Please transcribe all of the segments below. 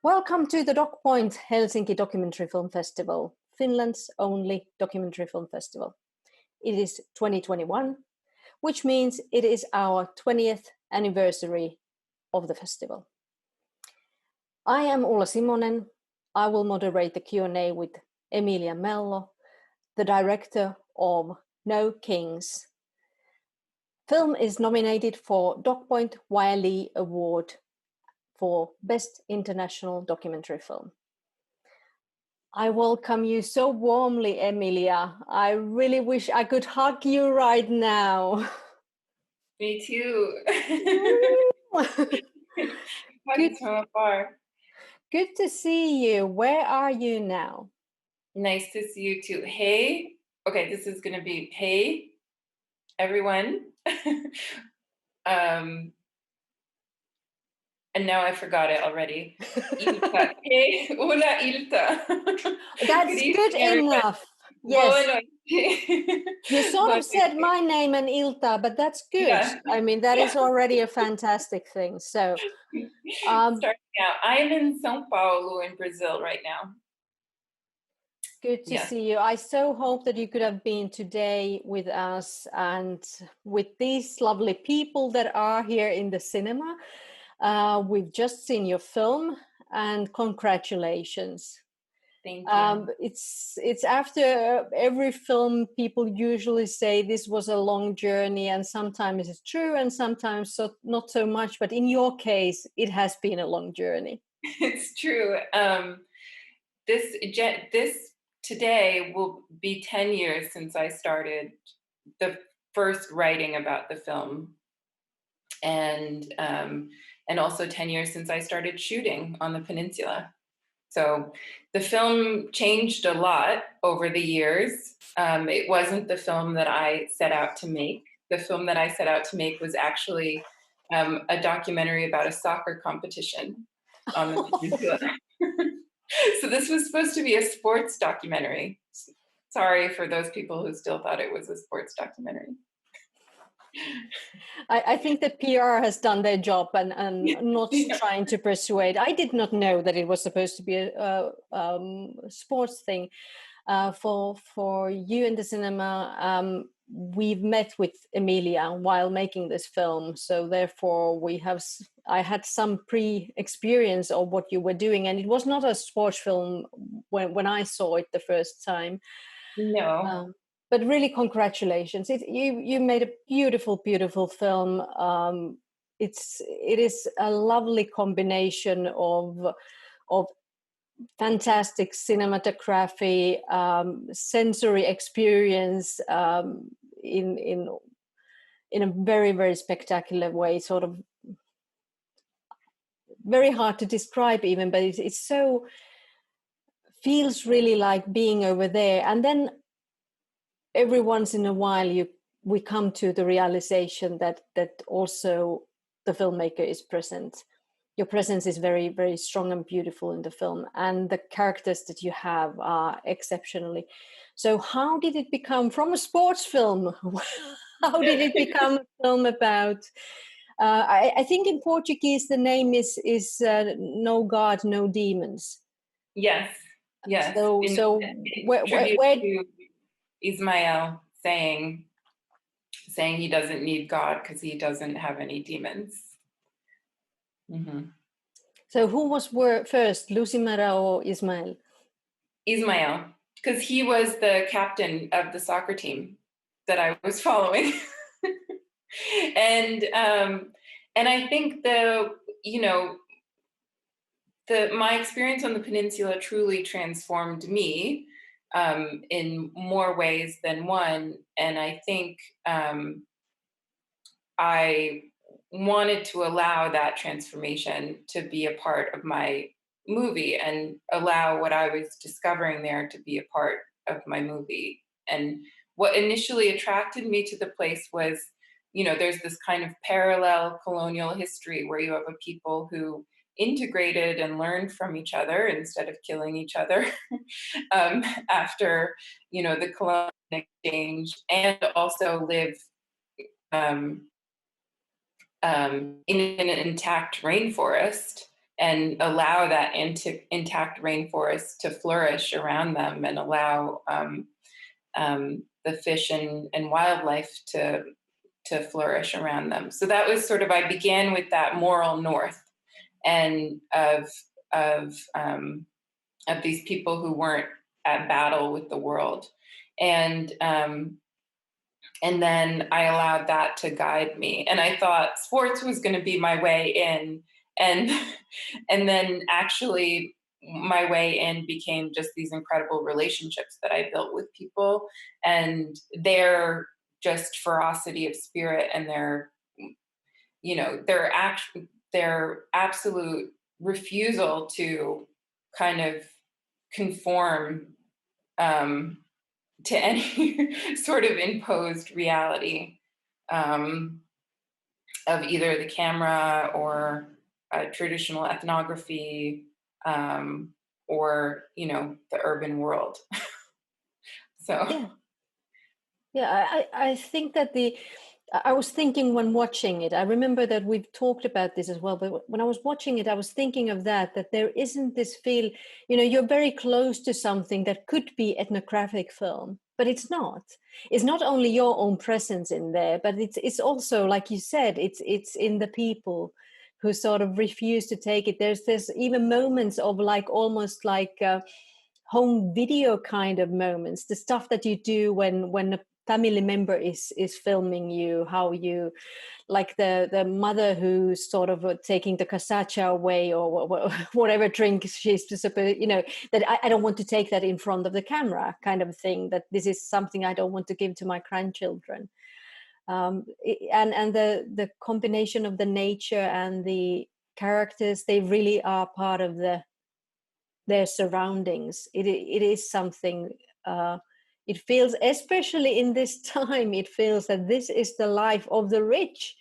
Welcome to the DocPoint Helsinki Documentary Film Festival, Finland's only documentary film festival. It is 2021, which means it is our 20th anniversary of the festival. I am Ulla Simonen. I will moderate the Q&A with Emilia Mello, the director of No Kings. Film is nominated for DocPoint-elokuvatapahtumat Award for Best International Documentary Film. I welcome you so warmly, Emilia. I really wish I could hug you right now. Me too. Good, From afar. good to see you. Where are you now? Nice to see you too. Hey, okay, this is gonna be hey, everyone. And now I forgot it already. Ilta. Hey, Ulla Ilta. That's good enough. Yes. You sort of said my name and Ilta, but that's good. Yeah. I mean, that is already a fantastic thing. So, starting out, I'm in São Paulo in Brazil right now. Good to see you. I so hope that you could have been today with us and with these lovely people that are here in the cinema. We've just seen your film, and congratulations. Thank you. It's after every film, people usually say this was a long journey, and sometimes it's true and sometimes not so much. But in your case, it has been a long journey. It's true. This today will be 10 years since I started the first writing about the film, and also 10 years since I started shooting on the peninsula. So the film changed a lot over the years. It wasn't the film that I set out to make. The film that I set out to make was actually a documentary about a soccer competition on the peninsula. So this was supposed to be a sports documentary. Sorry for those people who still thought it was a sports documentary. I think that PR has done their job and not trying to persuade. I did not know that it was supposed to be a sports thing. For you in the cinema, we've met with Emilia while making this film, so therefore I had some pre-experience of what you were doing, and it was not a sports film when I saw it the first time. No. But really, congratulations! You made a beautiful, beautiful film. It is a lovely combination of fantastic cinematography, sensory experience in a very, very spectacular way. Sort of very hard to describe even, but it's so feels really like being over there. And then every once in a while we come to the realization that also the filmmaker is present. Your presence is very, very strong and beautiful in the film, and the characters that you have are exceptionally. So how did it become from a sports film? How did it become a film about I think in Portuguese the name is No God, No Demons. Yes. So where to Ismael saying he doesn't need God because he doesn't have any demons. Mm-hmm. So who was first, Lucimara or Ismael? Ismael, because he was the captain of the soccer team that I was following. and I think my experience on the peninsula truly transformed me in more ways than one. And I think I wanted to allow that transformation to be a part of my movie and allow what I was discovering there to be a part of my movie. And what initially attracted me to the place was, there's this kind of parallel colonial history where you have a people who integrated and learned from each other instead of killing each other after, the colonial exchange, and also live in an intact rainforest and allow that intact rainforest to flourish around them, and allow the fish and wildlife to flourish around them. So that was sort of, I began with that moral north, and of these people who weren't at battle with the world, and then I allowed that to guide me. And I thought sports was going to be my way in, and and then actually my way in became just these incredible relationships that I built with people, and their just ferocity of spirit, and their, their absolute refusal to kind of conform, to any sort of imposed reality, um, of either the camera or traditional ethnography, or the urban world. So Yeah. Yeah, I think that I was thinking when watching it, I remember that we've talked about this as well, but when I was watching it, I was thinking of that there isn't this feel, you're very close to something that could be ethnographic film, but it's not. It's not only your own presence in there, but it's also, like you said, it's in the people who sort of refuse to take it. There's even moments of like almost like home video kind of moments, the stuff that you do when a family member is filming you, how you, like the mother who's sort of taking the casacha away, or whatever drink she's supposed, that I don't want to take that in front of the camera, kind of thing, that this is something I don't want to give to my grandchildren. And the combination of the nature and the characters, they really are part of their surroundings. It is something, it feels, especially in this time, it feels that this is the life of the rich,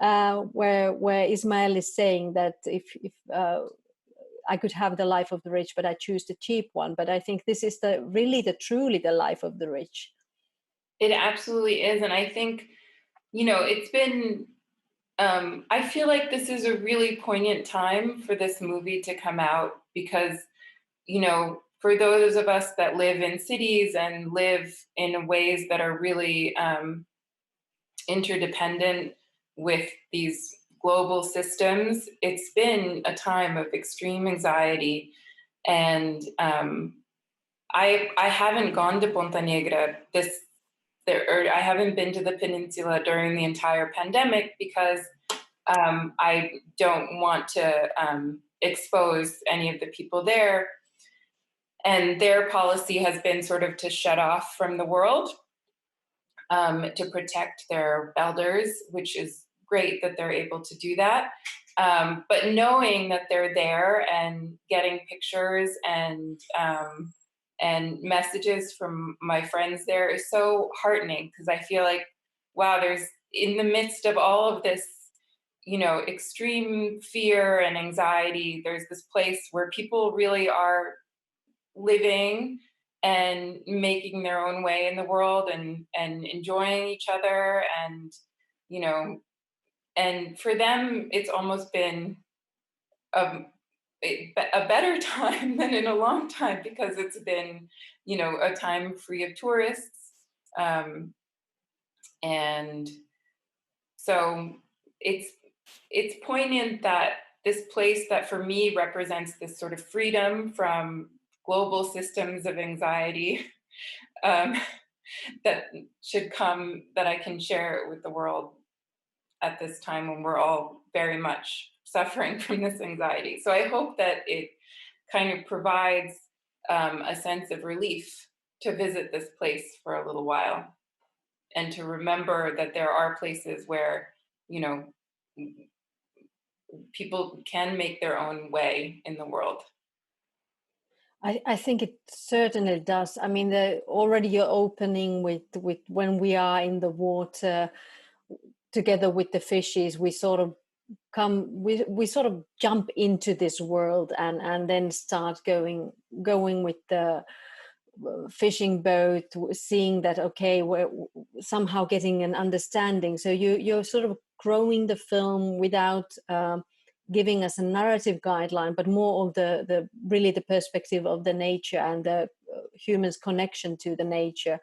where Ismail is saying that if I could have the life of the rich, but I choose the cheap one. But I think this is truly the life of the rich. it absolutely is. And I think, it's been, I feel like this is a really poignant time for this movie to come out, because, for those of us that live in cities and live in ways that are really interdependent with these global systems, it's been a time of extreme anxiety. And I haven't gone to Ponta Negra or I haven't been to the peninsula during the entire pandemic, because I don't want to expose any of the people there. And their policy has been sort of to shut off from the world, to protect their elders, which is great that they're able to do that. But knowing that they're there and getting pictures and messages from my friends there is so heartening, because I feel like, wow, there's, in the midst of all of this, extreme fear and anxiety, there's this place where people really are living and making their own way in the world, and enjoying each other, and you know and for them it's almost been a, a better time than in a long time, because it's been a time free of tourists, um, and so it's poignant that this place that for me represents this sort of freedom from global systems of anxiety, um, that should come, that I can share it with the world at this time when we're all very much suffering from this anxiety. So I hope that it kind of provides a sense of relief to visit this place for a little while, and to remember that there are places where, you know, people can make their own way in the world. I think it certainly does. I mean, already you're opening with when we are in the water together with the fishes, we sort of we sort of jump into this world, and then start going with the fishing boat, seeing that, okay, we're somehow getting an understanding. So you're sort of growing the film without giving us a narrative guideline, but more of the really the perspective of the nature and the human's connection to the nature.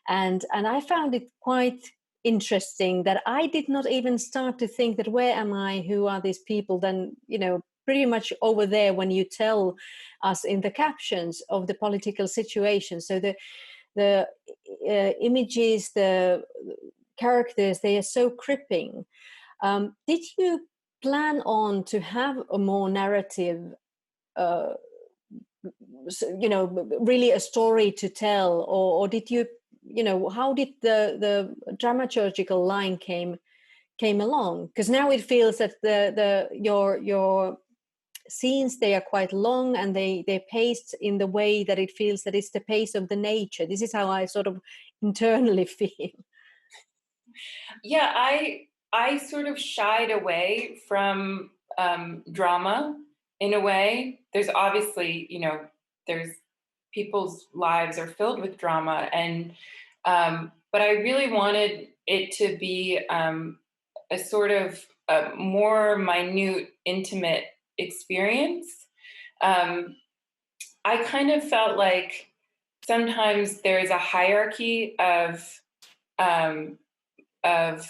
And I found it quite interesting that I did not even start to think that where am I, who are these people, then pretty much over there when you tell us in the captions of the political situation. So the images, the characters, they are so gripping. Did you plan on to have a more narrative, really a story to tell, or did you, how did the dramaturgical line came along? Because now it feels that your scenes, they are quite long, and they're paced in the way that it feels that it's the pace of the nature. This is how I sort of internally feel. Yeah, I sort of shied away from drama in a way. There's obviously, there's people's lives are filled with drama, and but I really wanted it to be a sort of a more minute, intimate experience. I kind of felt like sometimes there is a hierarchy um, of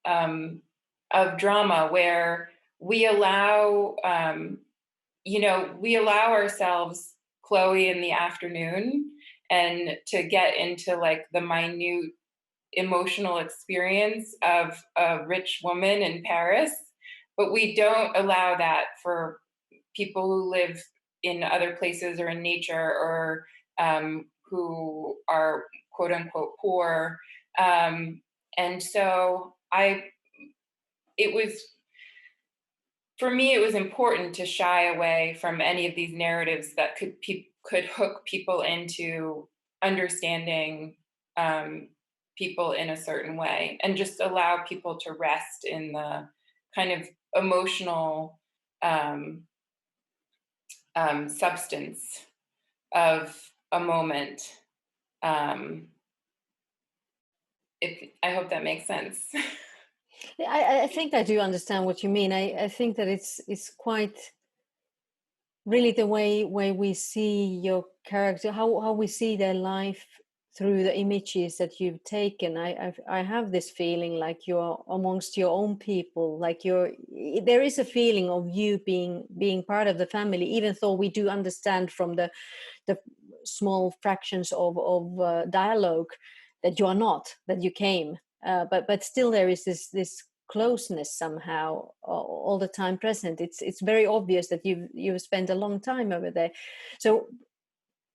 of drama where we allow we allow ourselves, Chloe, in the afternoon, and to get into like the minute emotional experience of a rich woman in Paris, but we don't allow that for people who live in other places or in nature, or who are quote unquote poor. And so it was, for me, it was important to shy away from any of these narratives that could hook people into understanding people in a certain way, and just allow people to rest in the kind of emotional substance of a moment. I hope that makes sense. I think I do understand what you mean. I think that it's quite really the way we see your character, how we see their life through the images that you've taken. I have this feeling like you're amongst your own people, like there is a feeling of you being part of the family, even though we do understand from the small fractions of dialogue that you are not, that you came, but still there is this closeness somehow all the time present. It's very obvious that you've spent a long time over there. So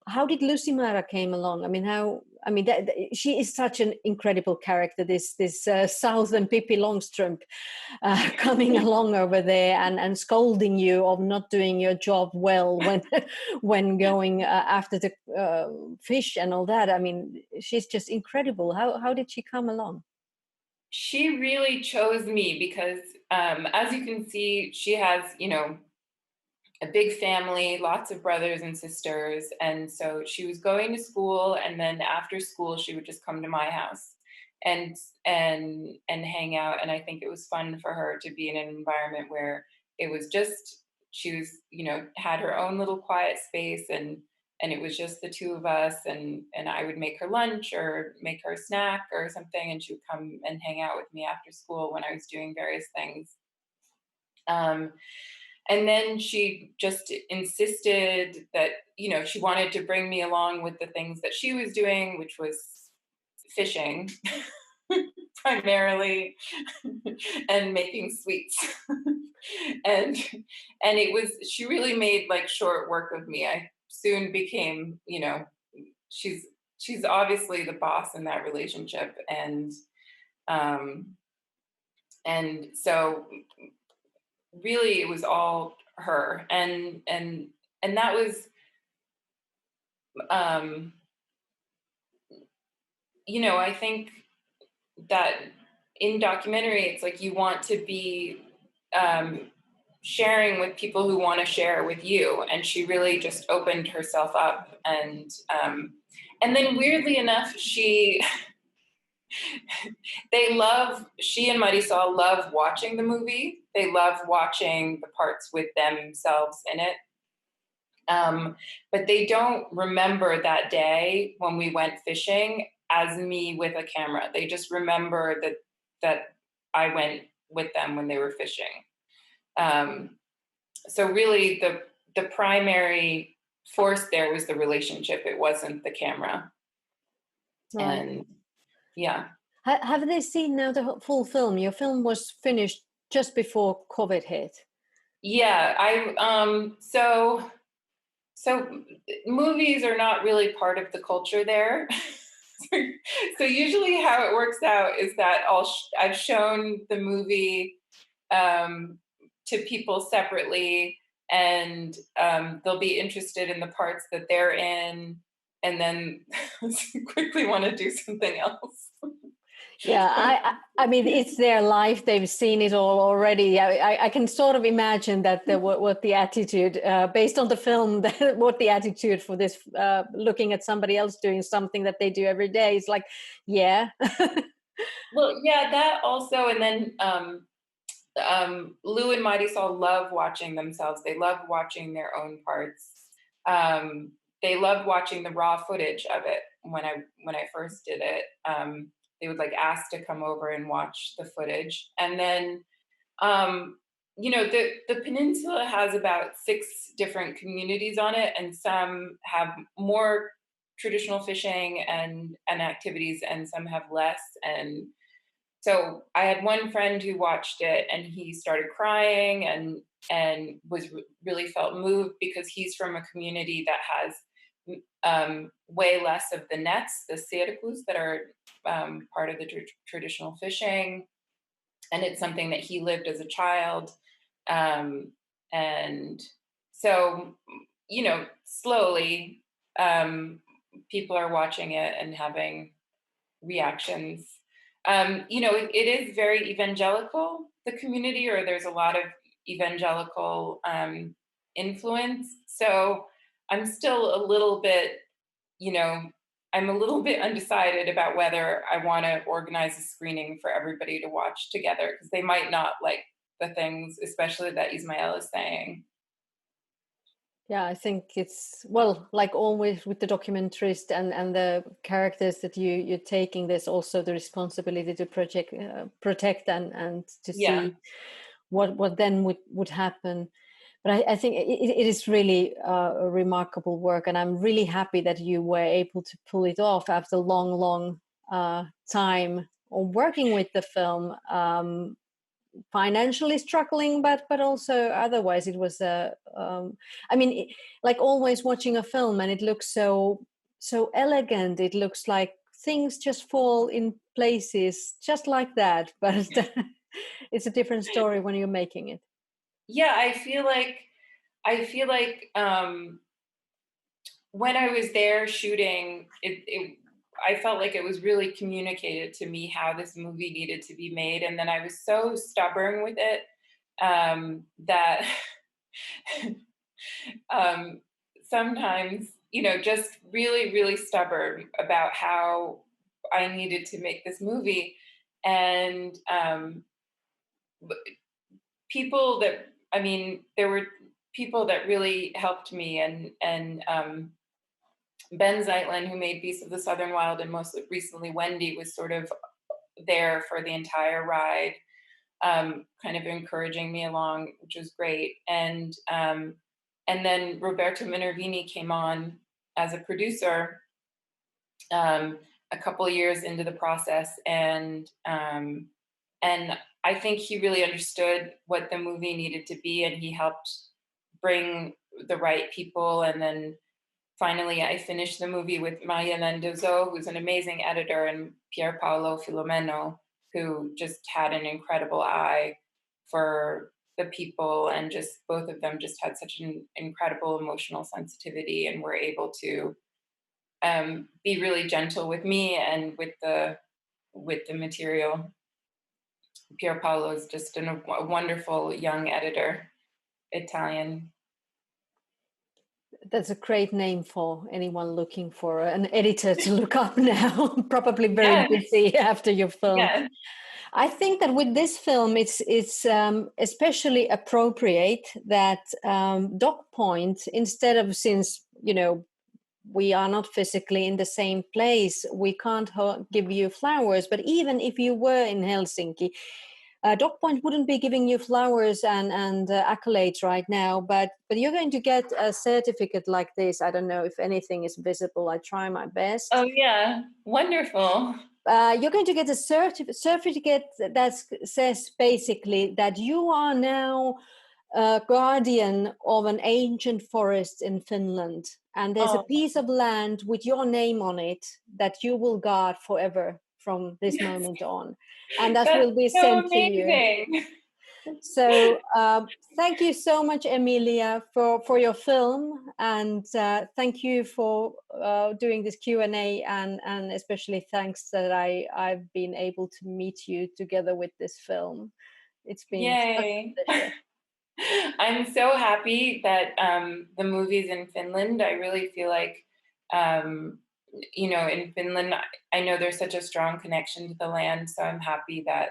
how did Lucy Mara came along? She is such an incredible character, this Southern Pippi Longstrump, coming along over there and scolding you of not doing your job well when when going after the fish and all that. I mean, she's just incredible. How did she come along? She really chose me because, as you can see, she has, a big family, lots of brothers and sisters. And so she was going to school, and then after school, she would just come to my house and and hang out. And I think it was fun for her to be in an environment where it was just, she was, had her own little quiet space, and it was just the two of us, and I would make her lunch or make her a snack or something, and she would come and hang out with me after school when I was doing various things. Um, and then she just insisted that, she wanted to bring me along with the things that she was doing, which was fishing primarily, and making sweets. and and it was, she really made like short work of me. I soon became, she's obviously the boss in that relationship. And so really it was all her. And that was, um I think that in documentary, it's like you want to be um sharing with people who want to share with you, and she really just opened herself up. And then weirdly enough, she She and Marisol love watching the movie. They love watching the parts with themselves in it. But they don't remember that day when we went fishing as me with a camera. They just remember that I went with them when they were fishing. Um, so really, the primary force there was the relationship. It wasn't the camera. Right. And yeah, Have they seen now the full film? Your film was finished just before COVID hit. yeah. So movies are not really part of the culture there. So usually how it works out is that I've shown the movie um, to people separately, and they'll be interested in the parts that they're in, and then quickly want to do something else. Yeah, I mean, it's their life. They've seen it all already. I can sort of imagine that what the attitude, based on the film, what the attitude for this, looking at somebody else doing something that they do every day is like, yeah. Well, yeah, that also, and then Lou and Marisol love watching themselves. They love watching their own parts. They loved watching the raw footage of it when I first did it. They would like ask to come over and watch the footage, and then um, the peninsula has about 6 different communities on it, and some have more traditional fishing and activities, and some have less. And so I had one friend who watched it and he started crying and really felt moved because he's from a community that has way less of the nets, the circus that are part of the traditional fishing, and it's something that he lived as a child. um, and so slowly people are watching it and having reactions. It is very evangelical, the community, or there's a lot of evangelical influence. So I'm still a little bit, you know, I'm a little bit undecided about whether I want to organize a screening for everybody to watch together, because they might not like the things, especially that Ismael is saying. Yeah, I think it's, well, like always with the documentarist and the characters that you're taking, there's also the responsibility to protect and to Yeah. see what then would happen. But I think it is really a remarkable work, and I'm really happy that you were able to pull it off after long time of working with the film. Financially struggling, but also otherwise it was I mean, like always watching a film, and it looks so elegant. It looks like things just fall in places just like that, but it's a different story when you're making it. Yeah, I feel like when I was there shooting, I felt like it was really communicated to me how this movie needed to be made, and then I was so stubborn with it that um, sometimes, just really, really stubborn about how I needed to make this movie, and people that I mean, there were people that really helped me, and Ben Zeitlin, who made Beasts of the Southern Wild, and most recently Wendy, was sort of there for the entire ride, kind of encouraging me along, which was great. And then Roberto Minervini came on as a producer a couple of years into the process, and I think he really understood what the movie needed to be, and he helped bring the right people. And then finally, I finished the movie with Maya Mendoza, who's an amazing editor, and Pier Paolo Filomeno, who just had an incredible eye for the people, and just both of them just had such an incredible emotional sensitivity and were able to be really gentle with me and with the material. Pier Paolo is just a wonderful young editor, Italian. That's a great name for anyone looking for an editor to look up now. Probably very Yes, busy after your film. yes. I think that with this film, it's especially appropriate that DocPoint, instead of, since we are not physically in the same place, we can't give you flowers. But even if you were in Helsinki, DocPoint wouldn't be giving you flowers and accolades right now, but you're going to get a certificate like this. I don't know if anything is visible. I try my best. Oh, yeah. Wonderful. You're going to get a certificate that says basically that you are now a guardian of an ancient forest in Finland. And there's a Oh, piece of land with your name on it that you will guard forever from this yes. moment on. And that That's will be so sent to you. amazing. So thank you so much, Emilia, for your film, and thank you for doing this Q&A, and especially thanks that I've been able to meet you together with this film. It's been such Yay. a pleasure. I'm so happy that the movie's in Finland. I really feel like, um, in Finland, I know there's such a strong connection to the land. So I'm happy that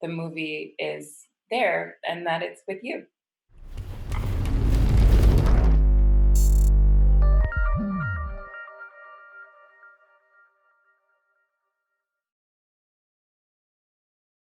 the movie is there and that it's with you.